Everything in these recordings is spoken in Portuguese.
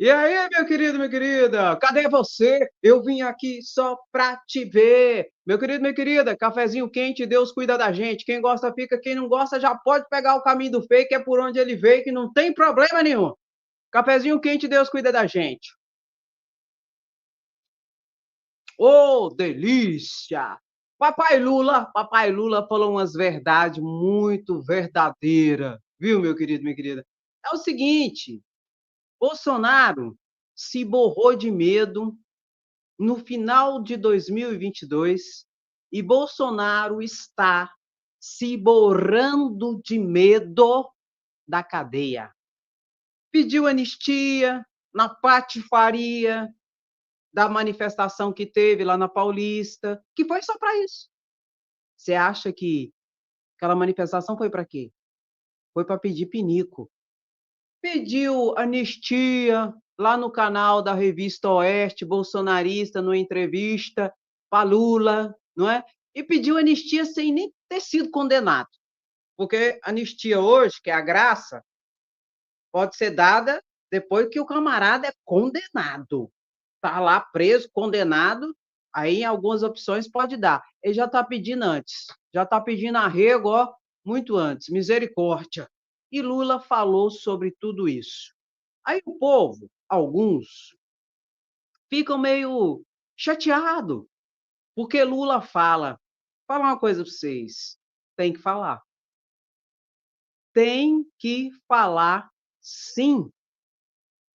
E aí, meu querido, minha querida, cadê você? Eu vim aqui só pra te ver. Meu querido, minha querida, cafezinho quente, Deus cuida da gente. Quem gosta fica, quem não gosta já pode pegar o caminho do fake, é por onde ele veio, que não tem problema nenhum. Cafezinho quente, Deus cuida da gente. Ô, delícia! Papai Lula falou umas verdades muito verdadeiras, viu, meu querido, minha querida? É o seguinte, Bolsonaro se borrou de medo no final de 2022 e Bolsonaro está se borrando de medo da cadeia. Pediu anistia na patifaria da manifestação que teve lá na Paulista, que foi só para isso. Você acha que aquela manifestação foi para quê? Foi para pedir pinico. Pediu anistia lá no canal da Revista Oeste, bolsonarista, numa entrevista para Lula, não é? E pediu anistia sem nem ter sido condenado. Porque anistia hoje, que é a graça, pode ser dada depois que o camarada é condenado. Está lá preso, condenado, aí em algumas opções pode dar. Ele já está pedindo antes, já está pedindo arrego, ó, muito antes, misericórdia. E Lula falou sobre tudo isso. Aí o povo, alguns, ficam meio chateados, porque Lula fala uma coisa para vocês, tem que falar. Tem que falar sim,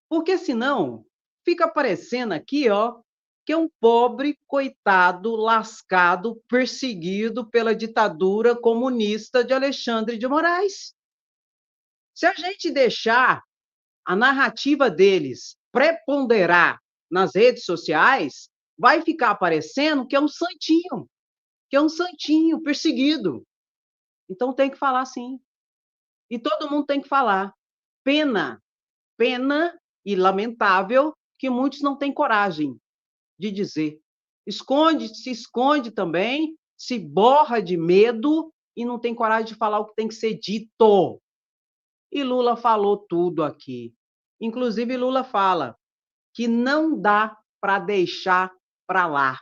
porque senão fica parecendo aqui, ó, que é um pobre, coitado, lascado, perseguido pela ditadura comunista de Alexandre de Moraes. Se a gente deixar a narrativa deles preponderar nas redes sociais, vai ficar parecendo que é um santinho perseguido. Então tem que falar sim. E todo mundo tem que falar. Pena, pena e lamentável que muitos não têm coragem de dizer. Se esconde também, se borra de medo e não tem coragem de falar o que tem que ser dito. E Lula falou tudo aqui. Inclusive, Lula fala que não dá para deixar para lá.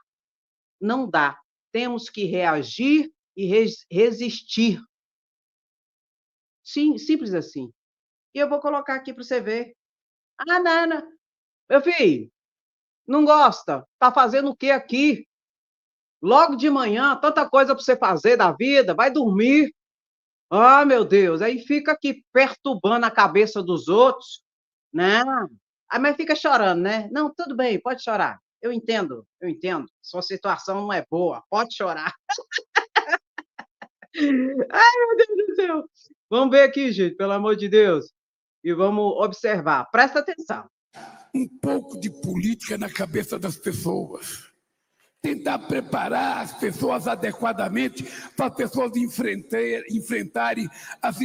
Não dá. Temos que reagir e resistir. Sim, simples assim. E eu vou colocar aqui para você ver. Ah, Nana, meu filho, não gosta? Tá fazendo o que aqui? Logo de manhã, tanta coisa para você fazer da vida, vai dormir. Ah, meu Deus, aí fica aqui perturbando a cabeça dos outros, né? Ah, mas fica chorando, né? Não, tudo bem, pode chorar. Eu entendo, eu entendo. Sua situação não é boa, pode chorar. Ai, meu Deus do céu. Vamos ver aqui, gente, pelo amor de Deus. E vamos observar. Presta atenção. Um pouco de política na cabeça das pessoas. Tentar preparar as pessoas adequadamente para as pessoas enfrentarem as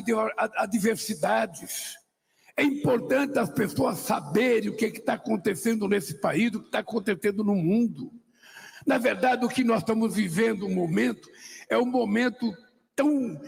adversidades. É importante as pessoas saberem o que está acontecendo nesse país, o que está acontecendo no mundo. Na verdade, o que nós estamos vivendo no momento é um momento tão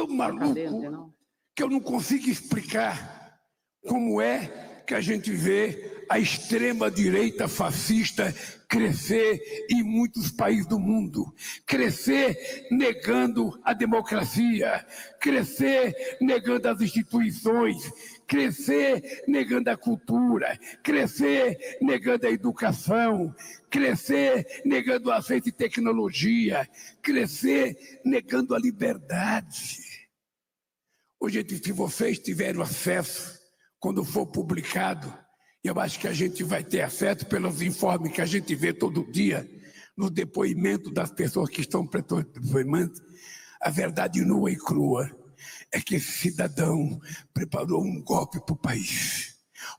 maluco que eu não consigo explicar como é que a gente vê a extrema-direita fascista crescer em muitos países do mundo, crescer negando a democracia, crescer negando as instituições, crescer negando a cultura, crescer negando a educação, crescer negando a ciência e tecnologia, crescer negando a liberdade. Hoje, se vocês tiverem acesso, quando for publicado, eu acho que a gente vai ter acesso pelos informes que a gente vê todo dia, no depoimento das pessoas que estão depoimando, a verdade nua e crua é que esse cidadão preparou um golpe para o país.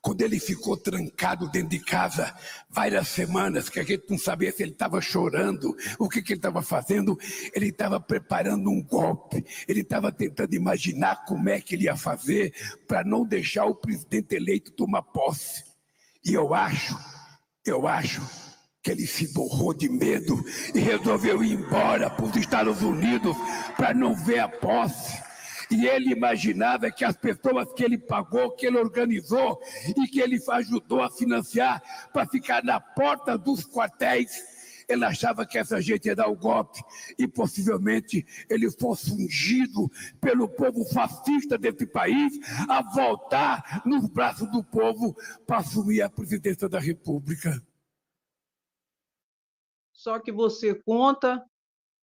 Quando ele ficou trancado dentro de casa várias semanas, que a gente não sabia se ele estava chorando, o que ele estava fazendo, ele estava preparando um golpe, ele estava tentando imaginar como é que ele ia fazer para não deixar o presidente eleito tomar posse. E eu acho que ele se borrou de medo e resolveu ir embora para os Estados Unidos para não ver a posse. E ele imaginava que as pessoas que ele pagou, que ele organizou e que ele ajudou a financiar para ficar na porta dos quartéis, ele achava que essa gente ia dar o golpe e possivelmente ele fosse ungido pelo povo fascista desse país a voltar nos braços do povo para assumir a presidência da República. Só que você conta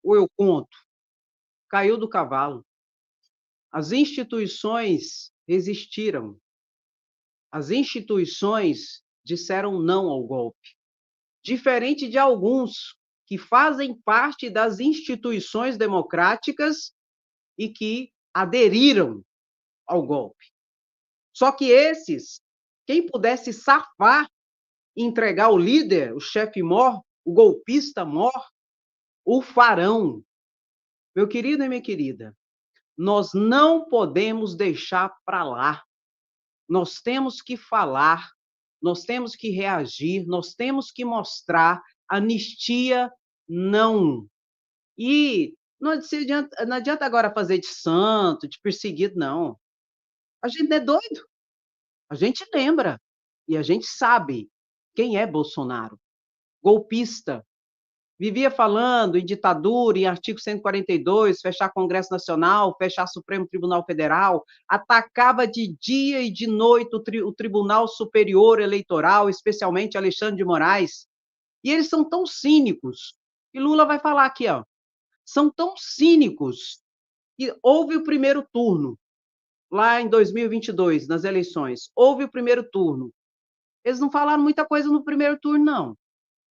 ou eu conto? Caiu do cavalo. As instituições resistiram. As instituições disseram não ao golpe. Diferente de alguns que fazem parte das instituições democráticas e que aderiram ao golpe. Só que esses, quem pudesse safar e entregar o líder, o chefe mor, o golpista mor, o farão. Meu querido e minha querida, nós não podemos deixar para lá. Nós temos que falar, nós temos que reagir, nós temos que mostrar anistia não. E não adianta agora fazer de santo, de perseguido, não. A gente não é doido. A gente lembra e a gente sabe quem é Bolsonaro. Golpista. Vivia falando em ditadura, em artigo 142, fechar Congresso Nacional, fechar Supremo Tribunal Federal, atacava de dia e de noite o Tribunal Superior Eleitoral, especialmente Alexandre de Moraes. E eles são tão cínicos, e Lula vai falar aqui, ó, são tão cínicos, que houve o primeiro turno, lá em 2022, nas eleições, houve o primeiro turno. Eles não falaram muita coisa no primeiro turno, não.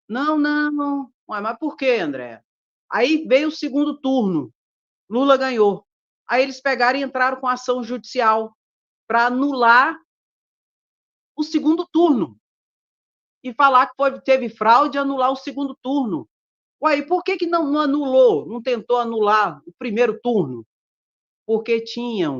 Não. Ué, mas por quê, André? Aí veio o segundo turno, Lula ganhou. Aí eles pegaram e entraram com ação judicial para anular o segundo turno. E falar que teve fraude e anular o segundo turno. Ué, e por que não anulou, não tentou anular o primeiro turno? Porque tinha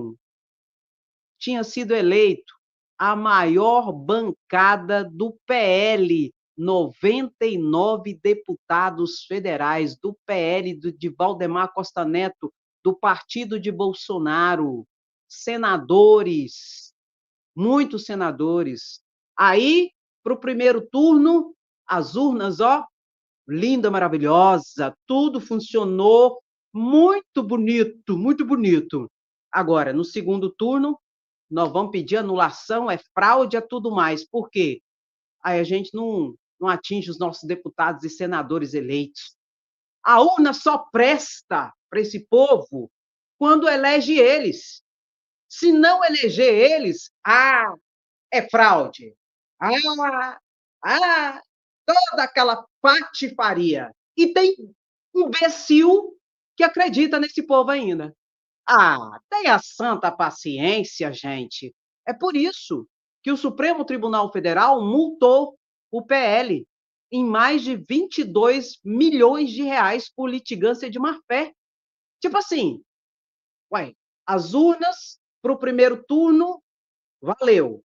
sido eleito a maior bancada do PL, 99 deputados federais do PL de Valdemar Costa Neto, do partido de Bolsonaro, senadores, muitos senadores. Aí, para o primeiro turno, as urnas, ó, linda, maravilhosa, tudo funcionou muito bonito, muito bonito. Agora, no segundo turno, nós vamos pedir anulação, é fraude, é tudo mais. Por quê? Aí a gente não atinge os nossos deputados e senadores eleitos. A urna só presta para esse povo quando elege eles. Se não eleger eles, é fraude. Toda aquela patifaria. E tem um imbecil que acredita nesse povo ainda. Tenha santa paciência, gente. É por isso que o Supremo Tribunal Federal multou o PL em mais de 22 milhões de reais por litigância de má-fé. Tipo assim, as urnas para o primeiro turno, valeu.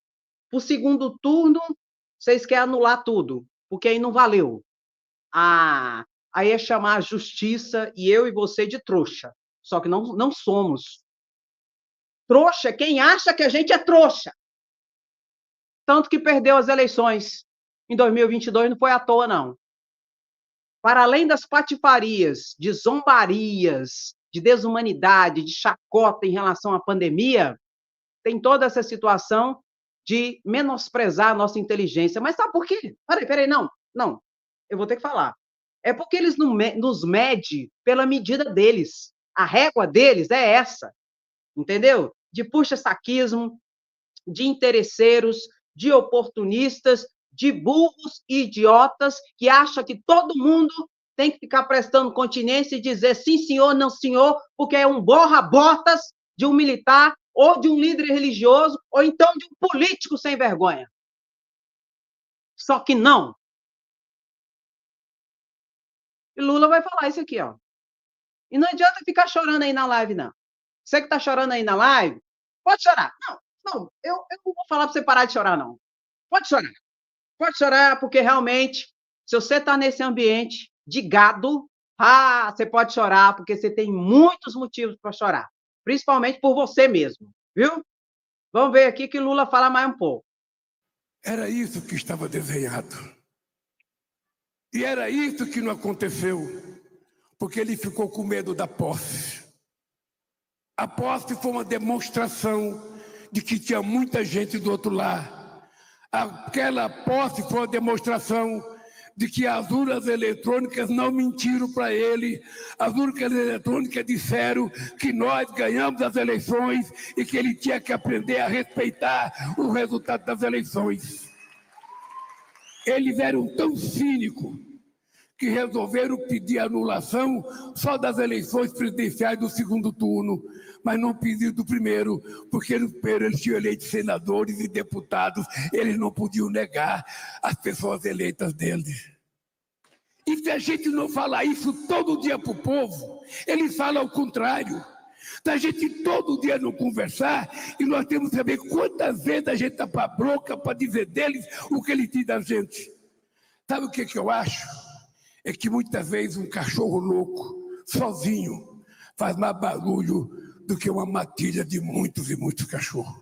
Para o segundo turno, vocês querem anular tudo, porque aí não valeu. Aí é chamar a justiça e eu e você de trouxa. Só que não somos. Trouxa é quem acha que a gente é trouxa. Tanto que perdeu as eleições em 2022, não foi à toa, não. Para além das patifarias, de zombarias, de desumanidade, de chacota em relação à pandemia, tem toda essa situação de menosprezar a nossa inteligência. Mas sabe por quê? Peraí, não. Eu vou ter que falar. É porque eles nos medem pela medida deles. A régua deles é essa. Entendeu? De puxa-saquismo, de interesseiros, de oportunistas, de burros e idiotas que acham que todo mundo tem que ficar prestando continência e dizer sim, senhor, não, senhor, porque é um borra-botas de um militar ou de um líder religioso ou então de um político sem vergonha. Só que não. E Lula vai falar isso aqui, ó. E não adianta ficar chorando aí na live, não. Você que está chorando aí na live, pode chorar. Não, eu não vou falar para você parar de chorar, não. Pode chorar, porque realmente, se você está nesse ambiente de gado, você pode chorar, porque você tem muitos motivos para chorar. principalmente por você mesmo, viu? Vamos ver aqui que Lula fala mais um pouco. Era isso que estava desenhado. E era isso que não aconteceu, porque ele ficou com medo da posse. A posse foi uma demonstração de que tinha muita gente do outro lado. Aquela posse foi uma demonstração de que as urnas eletrônicas não mentiram para ele. As urnas eletrônicas disseram que nós ganhamos as eleições e que ele tinha que aprender a respeitar o resultado das eleições. Eles eram tão cínicos que resolveram pedir anulação só das eleições presidenciais do segundo turno, mas não pediram do primeiro, porque no primeiro eles tinham eleito senadores e deputados, eles não podiam negar as pessoas eleitas deles. E se a gente não falar isso todo dia para o povo, eles falam ao contrário. Se a gente todo dia não conversar, e nós temos que saber quantas vezes a gente está para a bronca para dizer deles o que eles dizem da gente. Sabe o que eu acho? É que muitas vezes um cachorro louco, sozinho, faz mais barulho do que uma matilha de muitos e muitos cachorros.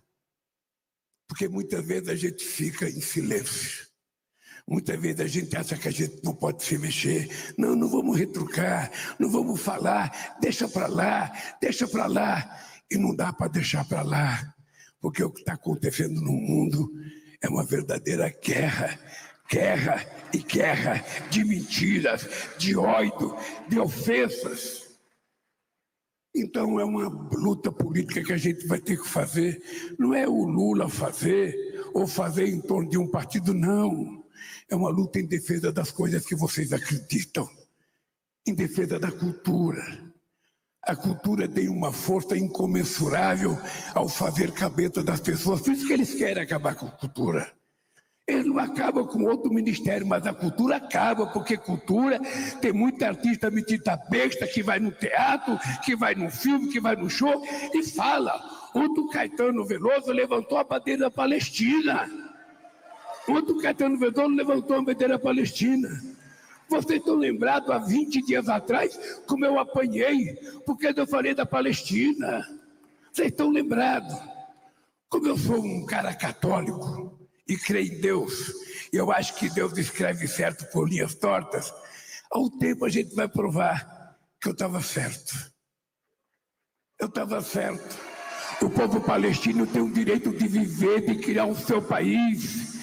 Porque muitas vezes a gente fica em silêncio. Muitas vezes a gente acha que a gente não pode se mexer. Não, não vamos retrucar, não vamos falar, deixa para lá, deixa para lá. E não dá para deixar para lá, porque o que está acontecendo no mundo é uma verdadeira guerra. Guerra e guerra de mentiras, de ódio, de ofensas. Então é uma luta política que a gente vai ter que fazer. Não é o Lula fazer ou fazer em torno de um partido, não. É uma luta em defesa das coisas que vocês acreditam, em defesa da cultura. A cultura tem uma força incomensurável ao fazer cabeça das pessoas. Por isso que eles querem acabar com a cultura. Eles não acabam com outro ministério, mas a cultura acaba, porque cultura tem muita artista metida besta que vai no teatro, que vai no filme, que vai no show e fala. Ontem o Caetano Veloso levantou a bandeira da Palestina. Ontem o Caetano Veloso levantou a bandeira da Palestina. Vocês estão lembrados, há 20 dias atrás, como eu apanhei, porque eu falei da Palestina. Vocês estão lembrados. Como eu sou um cara católico e creio em Deus, eu acho que Deus escreve certo por linhas tortas, ao tempo a gente vai provar que eu estava certo. Eu estava certo. O povo palestino tem o direito de viver, de criar o seu país.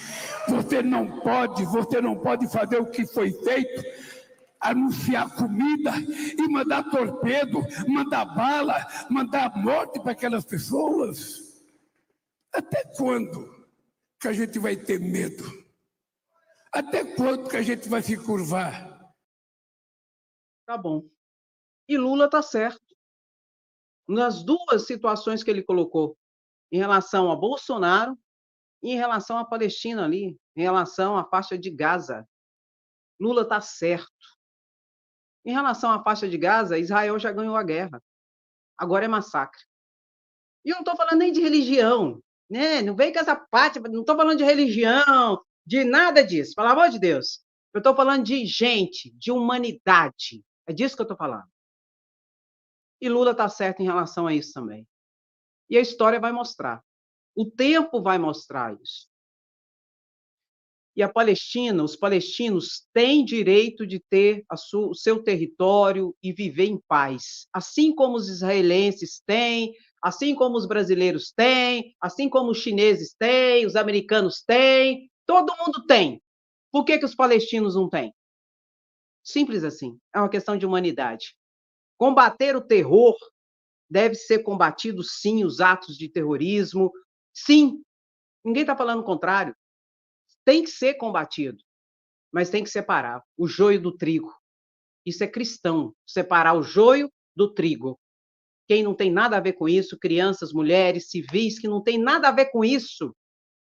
Você não pode fazer o que foi feito, anunciar comida e mandar torpedo, mandar bala, mandar morte para aquelas pessoas. Até quando que a gente vai ter medo? Até quando que a gente vai se curvar? Tá bom. E Lula tá certo. Nas duas situações que ele colocou, em relação a Bolsonaro e em relação à Palestina ali, em relação à faixa de Gaza. Lula tá certo. Em relação à faixa de Gaza, Israel já ganhou a guerra. Agora é massacre. E eu não estou falando nem de religião, né? Não vem com essa parte, não estou falando de religião, de nada disso, pelo amor de Deus. Eu estou falando de gente, de humanidade. É disso que eu estou falando. E Lula está certo em relação a isso também. E a história vai mostrar. O tempo vai mostrar isso. E a Palestina, os palestinos têm direito de ter o seu território e viver em paz, assim como os israelenses têm, assim como os brasileiros têm, assim como os chineses têm, os americanos têm, todo mundo tem. Por que os palestinos não têm? Simples assim, é uma questão de humanidade. Combater o terror deve ser combatido, sim, os atos de terrorismo, sim. Ninguém está falando o contrário. Tem que ser combatido, mas tem que separar o joio do trigo. Isso é cristão, separar o joio do trigo. Quem não tem nada a ver com isso, crianças, mulheres, civis, que não tem nada a ver com isso,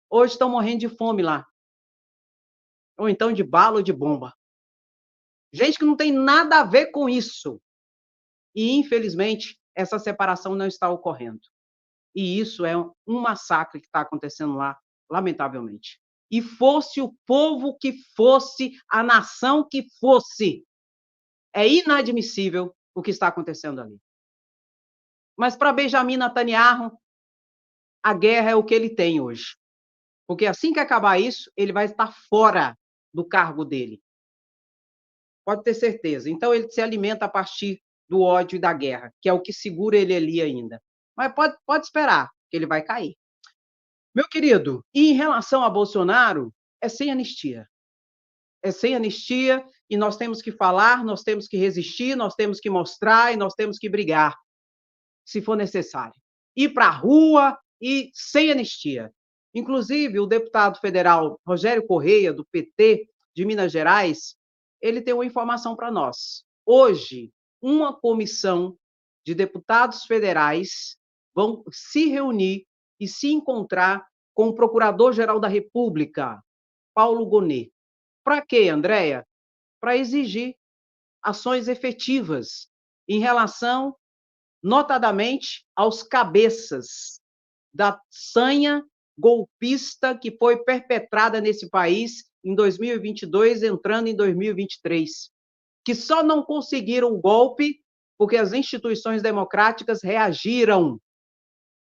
hoje estão morrendo de fome lá. Ou então de bala ou de bomba. Gente que não tem nada a ver com isso. E, infelizmente, essa separação não está ocorrendo. E isso é um massacre que está acontecendo lá, lamentavelmente. E fosse o povo que fosse, a nação que fosse, é inadmissível o que está acontecendo ali. Mas para Benjamin Netanyahu, a guerra é o que ele tem hoje. Porque assim que acabar isso, ele vai estar fora do cargo dele. Pode ter certeza. Então ele se alimenta a partir do ódio e da guerra, que é o que segura ele ali ainda. Mas pode esperar, que ele vai cair. Meu querido, e em relação a Bolsonaro, é sem anistia. É sem anistia e nós temos que falar, nós temos que resistir, nós temos que mostrar e nós temos que brigar, se for necessário. Ir para a rua e sem anistia. Inclusive, o deputado federal Rogério Correia, do PT de Minas Gerais, ele tem uma informação para nós. Hoje, uma comissão de deputados federais vão se reunir e se encontrar com o Procurador-Geral da República, Paulo Gonet. Para quê, Andréia? Para exigir ações efetivas em relação, notadamente, aos cabeças da sanha golpista que foi perpetrada nesse país em 2022, entrando em 2023, que só não conseguiram o golpe porque as instituições democráticas reagiram.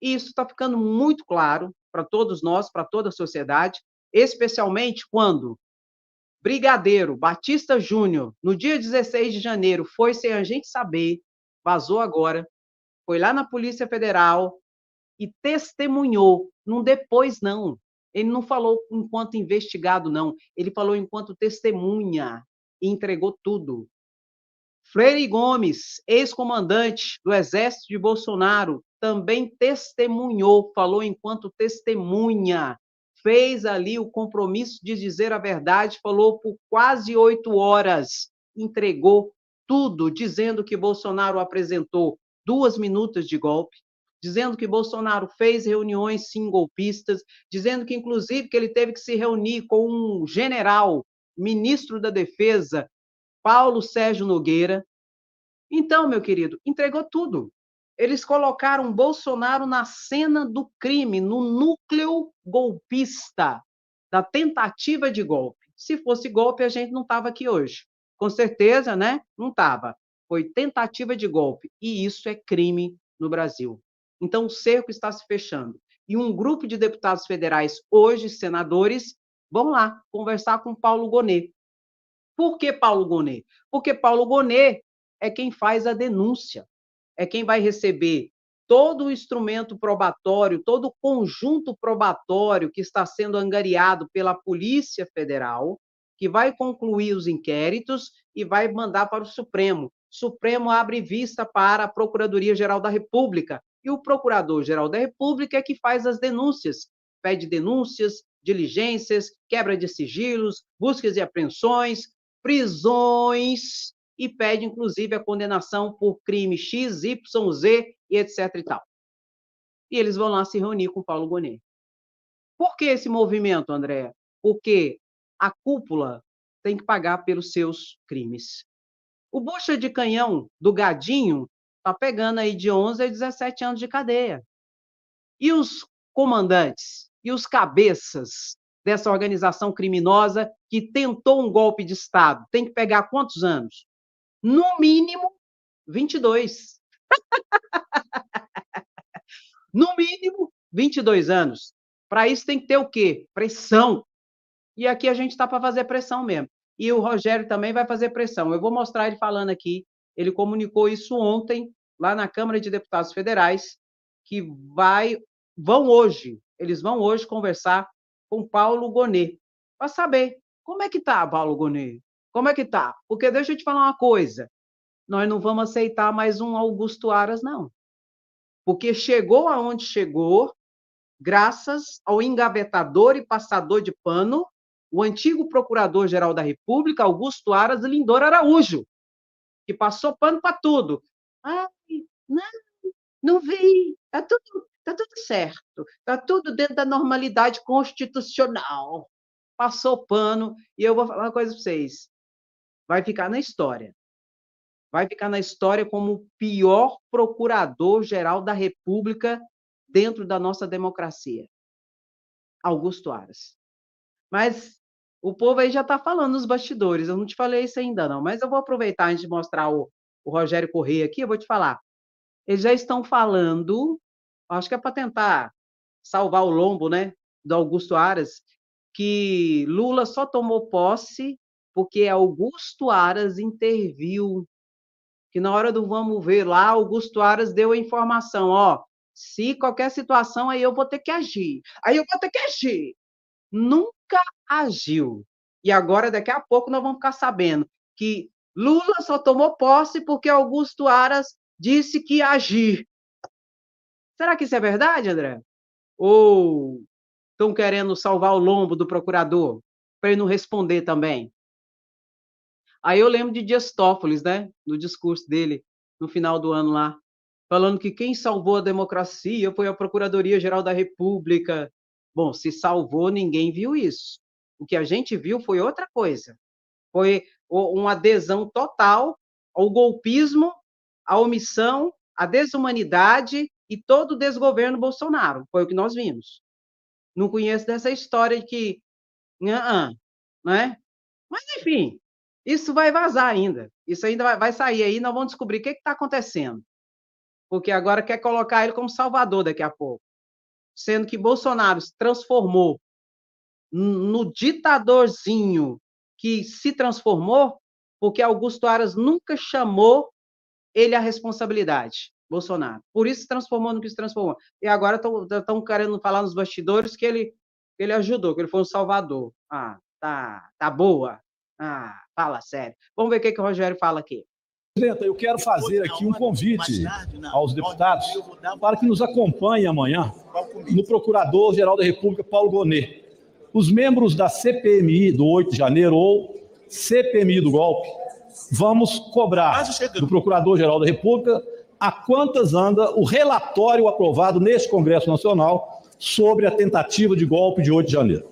E isso está ficando muito claro para todos nós, para toda a sociedade, especialmente quando Brigadeiro Batista Júnior, no dia 16 de janeiro, foi sem a gente saber, vazou agora, foi lá na Polícia Federal e testemunhou, não depois não. Ele não falou enquanto investigado, não. Ele falou enquanto testemunha e entregou tudo. Freire Gomes, ex-comandante do Exército de Bolsonaro, também testemunhou, falou enquanto testemunha, fez ali o compromisso de dizer a verdade, falou por quase 8 horas, entregou tudo, dizendo que Bolsonaro apresentou 2 minutas de golpe, dizendo que Bolsonaro fez reuniões sim golpistas, dizendo que inclusive que ele teve que se reunir com um general, ministro da Defesa, Paulo Sérgio Nogueira. Então, meu querido, entregou tudo. Eles colocaram Bolsonaro na cena do crime, no núcleo golpista, da tentativa de golpe. Se fosse golpe, a gente não estava aqui hoje. Com certeza, né? Não estava. Foi tentativa de golpe. E isso é crime no Brasil. Então, o cerco está se fechando. E um grupo de deputados federais, hoje senadores, vão lá conversar com Paulo Gonet. Por que Paulo Gonet? Porque Paulo Gonet é quem faz a denúncia, é quem vai receber todo o instrumento probatório, todo o conjunto probatório que está sendo angariado pela Polícia Federal, que vai concluir os inquéritos e vai mandar para o Supremo. O Supremo abre vista para a Procuradoria-Geral da República, e o Procurador-Geral da República é que faz as denúncias, pede denúncias, diligências, quebra de sigilos, buscas e apreensões, prisões e pede, inclusive, a condenação por crime X, Y, Z e etc. e tal. E eles vão lá se reunir com Paulo Gonet. Por que esse movimento, André? Porque a cúpula tem que pagar pelos seus crimes. O bucha de canhão do Gadinho está pegando aí de 11 a 17 anos de cadeia. E os comandantes e os cabeças dessa organização criminosa que tentou um golpe de Estado tem que pegar quantos anos? No mínimo, 22. No mínimo, 22 anos. Para isso tem que ter o quê? Pressão. E aqui a gente está para fazer pressão mesmo. E o Rogério também vai fazer pressão. Eu vou mostrar ele falando aqui. Ele comunicou isso ontem, lá na Câmara de Deputados Federais, que vão hoje, eles vão hoje conversar com Paulo Gonet, para saber como é que está, Paulo Gonet. Como é que está? Porque deixa eu te falar uma coisa. Nós não vamos aceitar mais um Augusto Aras, não. Porque chegou aonde chegou, graças ao engavetador e passador de pano, o antigo Procurador-Geral da República, Augusto Aras Lindor Araújo, que passou pano para tudo. Ai, não vi, está tudo certo, está tudo dentro da normalidade constitucional. Passou pano, e eu vou falar uma coisa para vocês, vai ficar na história. Vai ficar na história como o pior procurador-geral da República dentro da nossa democracia. Augusto Aras. Mas o povo aí já está falando nos bastidores, eu não te falei isso ainda não, mas eu vou aproveitar antes de mostrar o Rogério Correia aqui, eu vou te falar. Eles já estão falando, acho que é para tentar salvar o lombo, né, do Augusto Aras, que Lula só tomou posse porque Augusto Aras interviu, que na hora do vamos ver lá, Augusto Aras deu a informação, ó, se qualquer situação aí eu vou ter que agir, aí eu vou ter que agir. Nunca agiu. E agora, daqui a pouco, nós vamos ficar sabendo que Lula só tomou posse porque Augusto Aras disse que ia agir. Será que isso é verdade, André? Ou estão querendo salvar o lombo do procurador para ele não responder também? Aí eu lembro de Dias Toffoli, né? No discurso dele no final do ano lá, falando que quem salvou a democracia foi a Procuradoria-Geral da República. Bom, se salvou, ninguém viu isso. O que a gente viu foi outra coisa. Foi uma adesão total ao golpismo, à omissão, à desumanidade e todo o desgoverno Bolsonaro. Foi o que nós vimos. Não conheço dessa história de que... né? Mas, enfim, isso vai vazar ainda. Isso ainda vai sair aí, nós vamos descobrir o que está acontecendo. Porque agora quer colocar ele como salvador daqui a pouco. Sendo que Bolsonaro se transformou no ditadorzinho que se transformou porque Augusto Aras nunca chamou ele à responsabilidade, Bolsonaro. Por isso se transformou no que se transformou. E agora estão querendo falar nos bastidores que ele ajudou, que ele foi um salvador. Ah, tá boa. Ah, fala sério. Vamos ver o que o Rogério fala aqui. Presidenta, eu quero fazer aqui um convite aos deputados para que nos acompanhem amanhã no Procurador-Geral da República, Paulo Gonet. Os membros da CPMI do 8 de janeiro ou CPMI do golpe, vamos cobrar do Procurador-Geral da República a quantas anda o relatório aprovado neste Congresso Nacional sobre a tentativa de golpe de 8 de janeiro.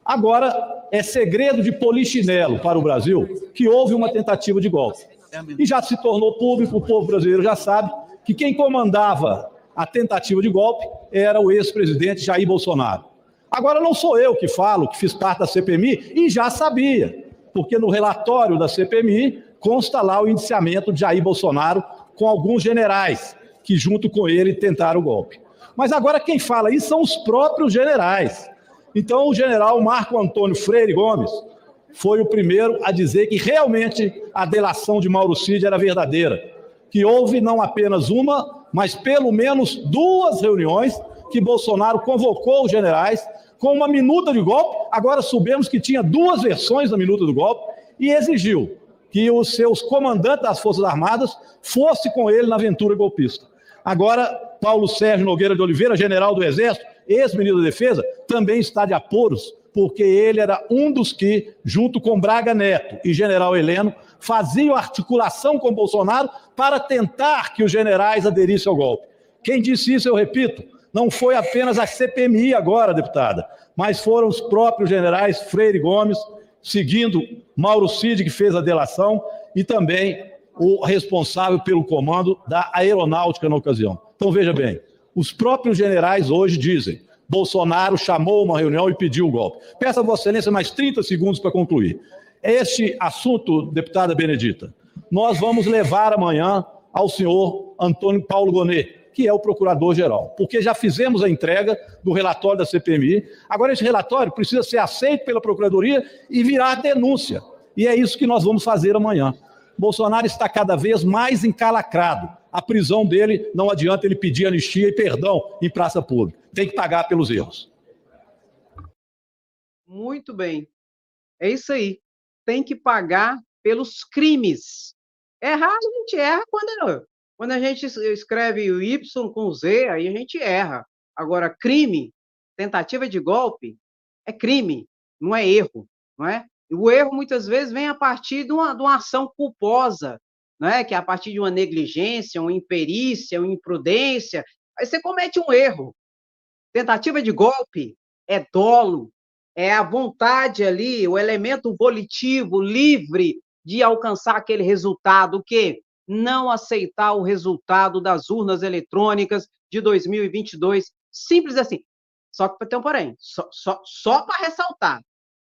Agora, é segredo de polichinelo para o Brasil que houve uma tentativa de golpe. E já se tornou público, o povo brasileiro já sabe que quem comandava a tentativa de golpe era o ex-presidente Jair Bolsonaro. Agora não sou eu que falo, que fiz parte da CPMI e já sabia, porque no relatório da CPMI consta lá o indiciamento de Jair Bolsonaro com alguns generais que junto com ele tentaram o golpe. Mas agora quem fala isso são os próprios generais. Então o general Marco Antônio Freire Gomes foi o primeiro a dizer que realmente a delação de Mauro Cid era verdadeira, que houve não apenas uma, mas pelo menos 2 reuniões que Bolsonaro convocou os generais com uma minuta de golpe. Agora soubemos que tinha 2 versões da minuta do golpe e exigiu que os seus comandantes das Forças Armadas fossem com ele na aventura golpista. Agora, Paulo Sérgio Nogueira de Oliveira, general do Exército, ex-ministro da Defesa, também está de apuros, porque ele era um dos que, junto com Braga Neto e general Heleno, faziam articulação com Bolsonaro para tentar que os generais aderissem ao golpe. Quem disse isso, eu repito, não foi apenas a CPMI agora, deputada, mas foram os próprios generais Freire Gomes, seguindo Mauro Cid, que fez a delação, e também o responsável pelo comando da aeronáutica na ocasião. Então, veja bem, os próprios generais hoje dizem: Bolsonaro chamou uma reunião e pediu o golpe. Peço a Vossa Excelência mais 30 segundos para concluir. Este assunto, deputada Benedita, nós vamos levar amanhã ao senhor Antônio Paulo Gonet, que é o procurador-geral, porque já fizemos a entrega do relatório da CPMI. Agora, esse relatório precisa ser aceito pela Procuradoria e virar denúncia. E é isso que nós vamos fazer amanhã. Bolsonaro está cada vez mais encalacrado. A prisão dele, não adianta ele pedir anistia e perdão em praça pública. Tem que pagar pelos erros. Muito bem. É isso aí. Tem que pagar pelos crimes. Errar, a gente erra quando a gente escreve o Y com Z, aí a gente erra. Agora, crime, tentativa de golpe, é crime, não é erro, não é? O erro, muitas vezes, vem a partir de uma ação culposa, né? Que é a partir de uma negligência, uma imperícia, uma imprudência. Aí você comete um erro. Tentativa de golpe é dolo, é a vontade ali, o elemento volitivo, livre de alcançar aquele resultado, o quê? Não aceitar o resultado das urnas eletrônicas de 2022. Simples assim. Só que tem um porém, só para ressaltar,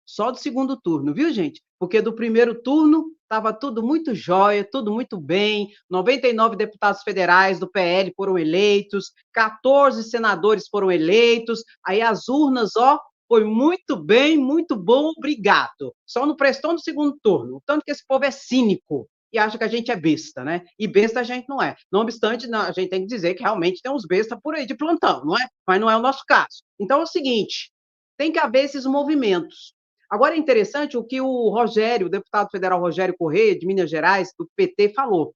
só do segundo turno, viu, gente? Porque do primeiro turno estava tudo muito jóia, tudo muito bem, 99 deputados federais do PL foram eleitos, 14 senadores foram eleitos, aí as urnas, ó, foi muito bem, muito bom, obrigado. Só não prestou no segundo turno, tanto que esse povo é cínico e acha que a gente é besta, né? E besta a gente não é. Não obstante, não, a gente tem que dizer que realmente tem uns bestas por aí de plantão, não é? Mas não é o nosso caso. Então é o seguinte, tem que haver esses movimentos. Agora é interessante o que o Rogério, o deputado federal Rogério Correia, de Minas Gerais, do PT, falou.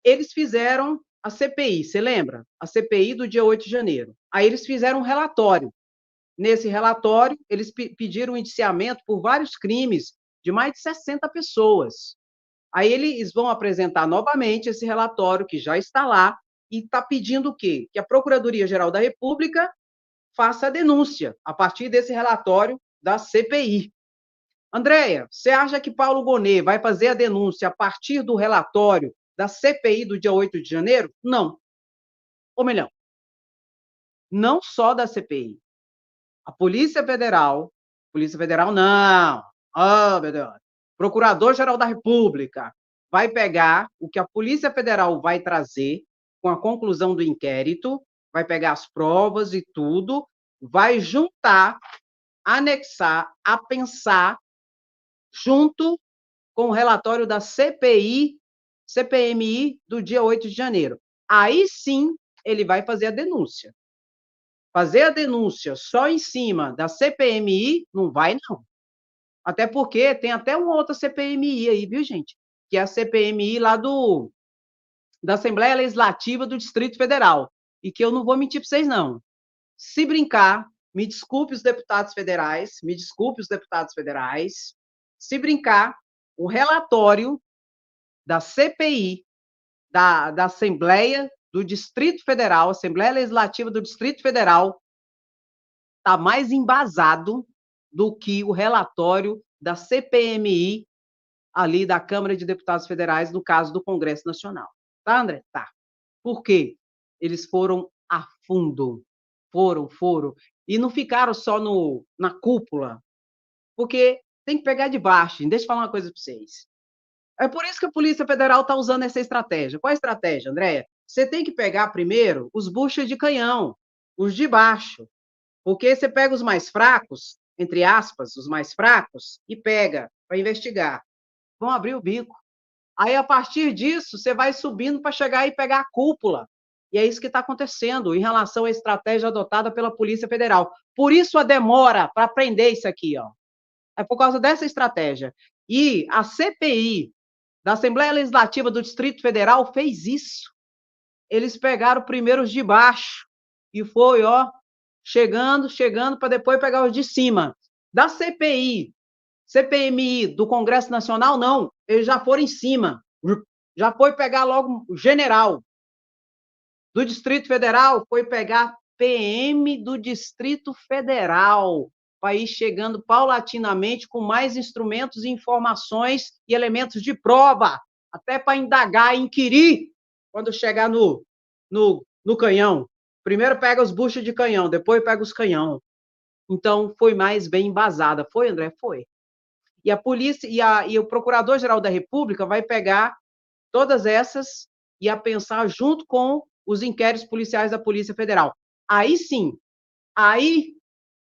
Eles fizeram a CPI, você lembra? A CPI do dia 8 de janeiro. Aí eles fizeram um relatório. Nesse relatório, eles pediram indiciamento por vários crimes de mais de 60 pessoas. Aí eles vão apresentar novamente esse relatório, que já está lá, e está pedindo o quê? Que a Procuradoria-Geral da República faça a denúncia a partir desse relatório da CPI. Andréia, você acha que Paulo Gonet vai fazer a denúncia a partir do relatório da CPI do dia 8 de janeiro? Não. Ou melhor, não só da CPI. A Polícia Federal não. Oh, meu Deus. Procurador-Geral da República vai pegar o que a Polícia Federal vai trazer com a conclusão do inquérito, vai pegar as provas e tudo, vai juntar, anexar, apensar, junto com o relatório da CPMI do dia 8 de janeiro. Aí sim ele vai fazer a denúncia. Fazer a denúncia só em cima da CPMI não vai, não. Até porque tem até uma outra CPMI aí, viu, gente? Que é a CPMI lá da Assembleia Legislativa do Distrito Federal. E que eu não vou mentir para vocês, não. Se brincar, me desculpe os deputados federais, se brincar, o relatório da CPI, da Assembleia do Distrito Federal, Assembleia Legislativa do Distrito Federal, está mais embasado do que o relatório da CPMI ali da Câmara de Deputados Federais, no caso do Congresso Nacional. Tá, André? Tá. Por quê? Eles foram a fundo. Foram. E não ficaram só na cúpula, porque tem que pegar de baixo. Deixa eu falar uma coisa para vocês. É por isso que a Polícia Federal está usando essa estratégia. Qual a estratégia, Andréia? Você tem que pegar primeiro os buchas de canhão, os de baixo. Porque você pega os mais fracos, entre aspas, os mais fracos, e pega para investigar. Vão abrir o bico. Aí, a partir disso, você vai subindo para chegar e pegar a cúpula. E é isso que está acontecendo em relação à estratégia adotada pela Polícia Federal. Por isso a demora para prender isso aqui, ó. É por causa dessa estratégia. E a CPI da Assembleia Legislativa do Distrito Federal fez isso. Eles pegaram primeiro os de baixo e foi, ó, chegando, para depois pegar os de cima. Da CPMI do Congresso Nacional, não. Eles já foram em cima. Já foi pegar logo o general. Do Distrito Federal, foi pegar PM do Distrito Federal, para ir chegando paulatinamente com mais instrumentos, informações e elementos de prova, até para indagar, inquirir, quando chegar no canhão. Primeiro pega os buchos de canhão, depois pega os canhão. Então, foi mais bem embasada. Foi, André? Foi. E a polícia e o Procurador-Geral da República vai pegar todas essas e a pensar junto com os inquéritos policiais da Polícia Federal. Aí sim, aí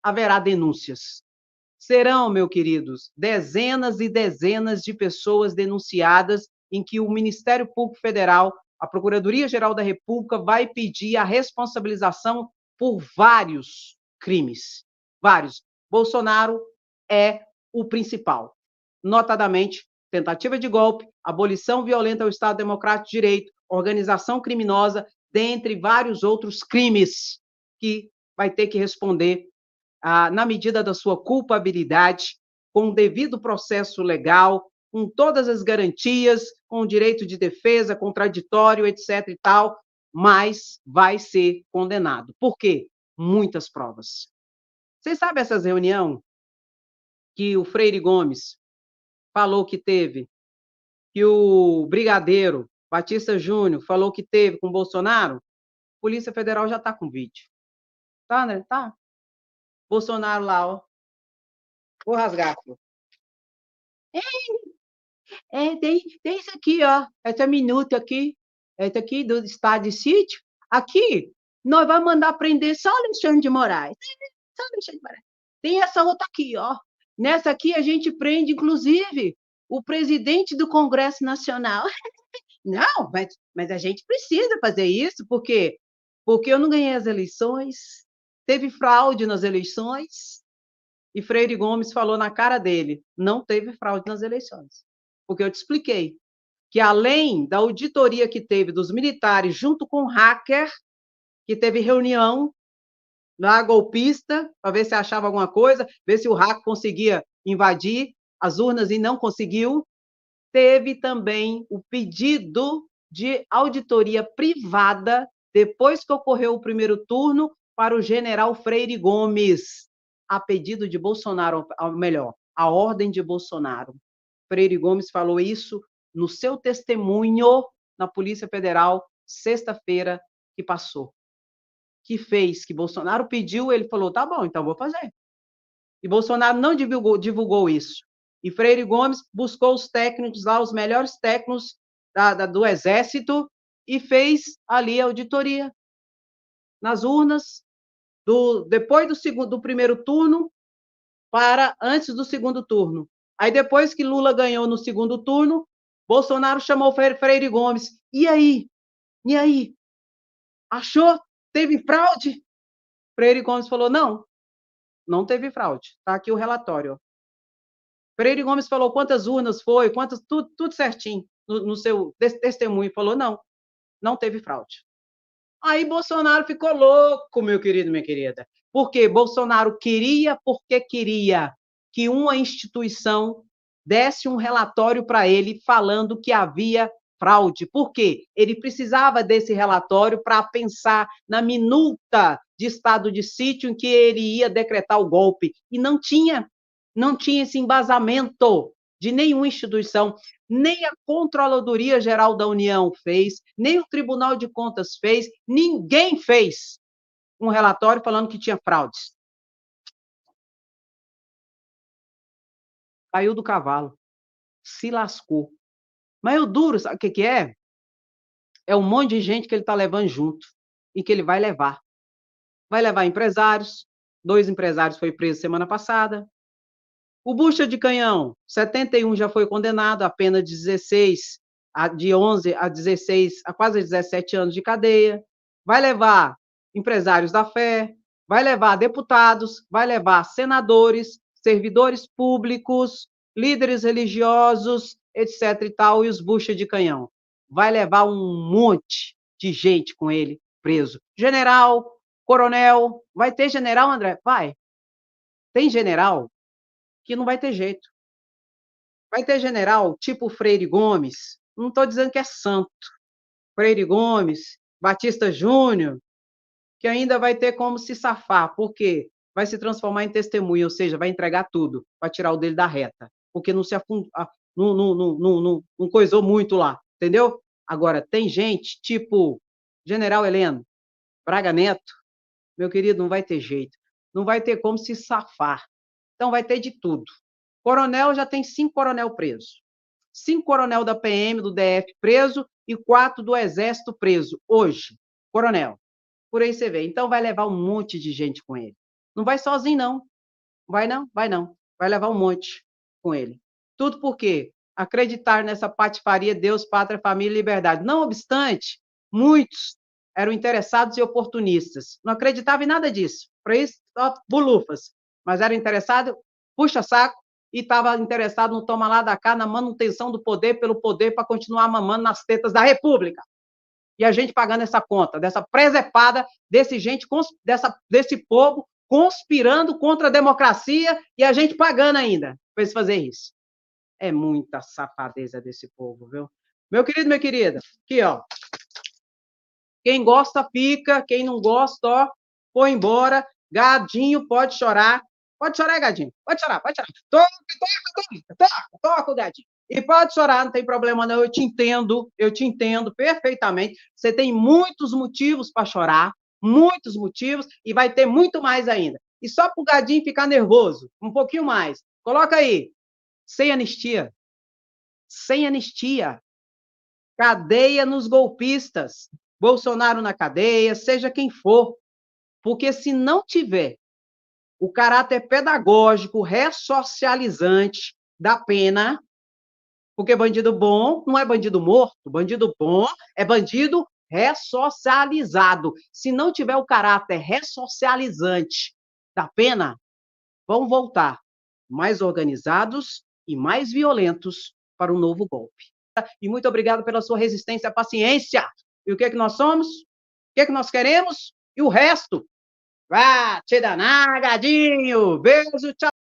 haverá denúncias. Serão, meus queridos, dezenas e dezenas de pessoas denunciadas em que o Ministério Público Federal, a Procuradoria-Geral da República, vai pedir a responsabilização por vários crimes. Vários. Bolsonaro é o principal. Notadamente, tentativa de golpe, abolição violenta ao Estado Democrático de Direito, organização criminosa, dentre vários outros crimes que vai ter que responder na medida da sua culpabilidade, com o devido processo legal, com todas as garantias, com o direito de defesa, contraditório, etc. e tal, mas vai ser condenado. Por quê? Muitas provas. Vocês sabem essas reuniões que o Freire Gomes falou que teve, que o Brigadeiro Batista Júnior falou que teve com o Bolsonaro? A Polícia Federal já está com vídeo. Tá, né? Tá. Bolsonaro lá, ó. Vou rasgar aqui. Tem isso aqui, ó, essa minuta aqui, essa aqui do estado de sítio. Aqui, nós vamos mandar prender só o Alexandre de Moraes. Só o Alexandre de Moraes. Tem essa outra aqui, ó. Nessa aqui a gente prende, inclusive, o presidente do Congresso Nacional. Não, mas a gente precisa fazer isso, porque eu não ganhei as eleições, teve fraude nas eleições, e Freire Gomes falou na cara dele, não teve fraude nas eleições. Porque eu te expliquei que, além da auditoria que teve dos militares junto com o hacker, que teve reunião lá, golpista, para ver se achava alguma coisa, ver se o hacker conseguia invadir as urnas e não conseguiu, teve também o pedido de auditoria privada, depois que ocorreu o primeiro turno, para o general Freire Gomes, a pedido de Bolsonaro, ou melhor, a ordem de Bolsonaro. Freire Gomes falou isso no seu testemunho na Polícia Federal, sexta-feira que passou. Que fez, que Bolsonaro pediu, ele falou, tá bom, então vou fazer. E Bolsonaro não divulgou isso. E Freire Gomes buscou os técnicos lá, os melhores técnicos do Exército, e fez ali a auditoria nas urnas, depois do primeiro turno, para antes do segundo turno. Aí, depois que Lula ganhou no segundo turno, Bolsonaro chamou Freire Gomes. E aí? E aí? Achou? Teve fraude? Freire Gomes falou, não teve fraude. Está aqui o relatório. Freire Gomes falou quantas urnas foi, tudo certinho no seu testemunho. Falou, não teve fraude. Aí Bolsonaro ficou louco, meu querido, minha querida. Porque Bolsonaro queria, porque queria que uma instituição desse um relatório para ele falando que havia fraude. Por quê? Ele precisava desse relatório para pensar na minuta de estado de sítio em que ele ia decretar o golpe. E não tinha esse embasamento de nenhuma instituição, nem a Controladoria Geral da União fez, nem o Tribunal de Contas fez, ninguém fez um relatório falando que tinha fraudes. Caiu do cavalo, se lascou. Mas o duro, sabe o que é? É um monte de gente que ele está levando junto e que ele vai levar. Vai levar empresários, 2 empresários foram presos semana passada. O bucha de canhão, 71 já foi condenado a pena de 16, de 11 a 16, a quase 17 anos de cadeia. Vai levar empresários da fé, vai levar deputados, vai levar senadores, servidores públicos, líderes religiosos, etc. e tal, e os bucha de canhão. Vai levar um monte de gente com ele preso. General, coronel, vai ter general, André? Vai. Tem general que não vai ter jeito. Vai ter general tipo Freire Gomes, não estou dizendo que é santo, Freire Gomes, Batista Júnior, que ainda vai ter como se safar, porque vai se transformar em testemunha, ou seja, vai entregar tudo, para tirar o dele da reta, porque não se não coisou muito lá, entendeu? Agora, tem gente tipo General Heleno, Braga Neto, meu querido, não vai ter jeito, não vai ter como se safar. Então, vai ter de tudo. Coronel, já tem 5 coronel presos. 5 coronel da PM, do DF preso e 4 do Exército preso, hoje. Coronel. Por aí você vê. Então, vai levar um monte de gente com ele. Não vai sozinho, não. Vai não? Vai não. Vai levar um monte com ele. Tudo por quê? Acreditar nessa patifaria Deus, pátria, família e liberdade. Não obstante, muitos eram interessados e oportunistas. Não acreditavam em nada disso. Para isso, só bulufas. Mas era interessado, puxa saco, e estava interessado no toma lá da cá, na manutenção do poder pelo poder para continuar mamando nas tetas da República. E a gente pagando essa conta, dessa presepada, desse povo conspirando contra a democracia e a gente pagando ainda para eles fazerem isso. É muita safadeza desse povo, viu? Meu querido, minha querida, aqui, ó. Quem gosta, fica. Quem não gosta, ó, foi embora. Gadinho pode chorar. Pode chorar, Gadinho. Pode chorar, pode chorar. Toca o Gadinho. E pode chorar, não tem problema não, eu te entendo perfeitamente. Você tem muitos motivos para chorar, muitos motivos, e vai ter muito mais ainda. E só para o Gadinho ficar nervoso, um pouquinho mais. Coloca aí, sem anistia. sem anistia, cadeia nos golpistas, Bolsonaro na cadeia, seja quem for, porque se não tiver o caráter pedagógico, ressocializante da pena, porque bandido bom não é bandido morto, bandido bom é bandido ressocializado. Se não tiver o caráter ressocializante da pena, vão voltar mais organizados e mais violentos para um novo golpe. E muito obrigado pela sua resistência e paciência. E o que é que nós somos? O que é que nós queremos? E o resto? Vá, te danar, gadinho. Beijo, tchau.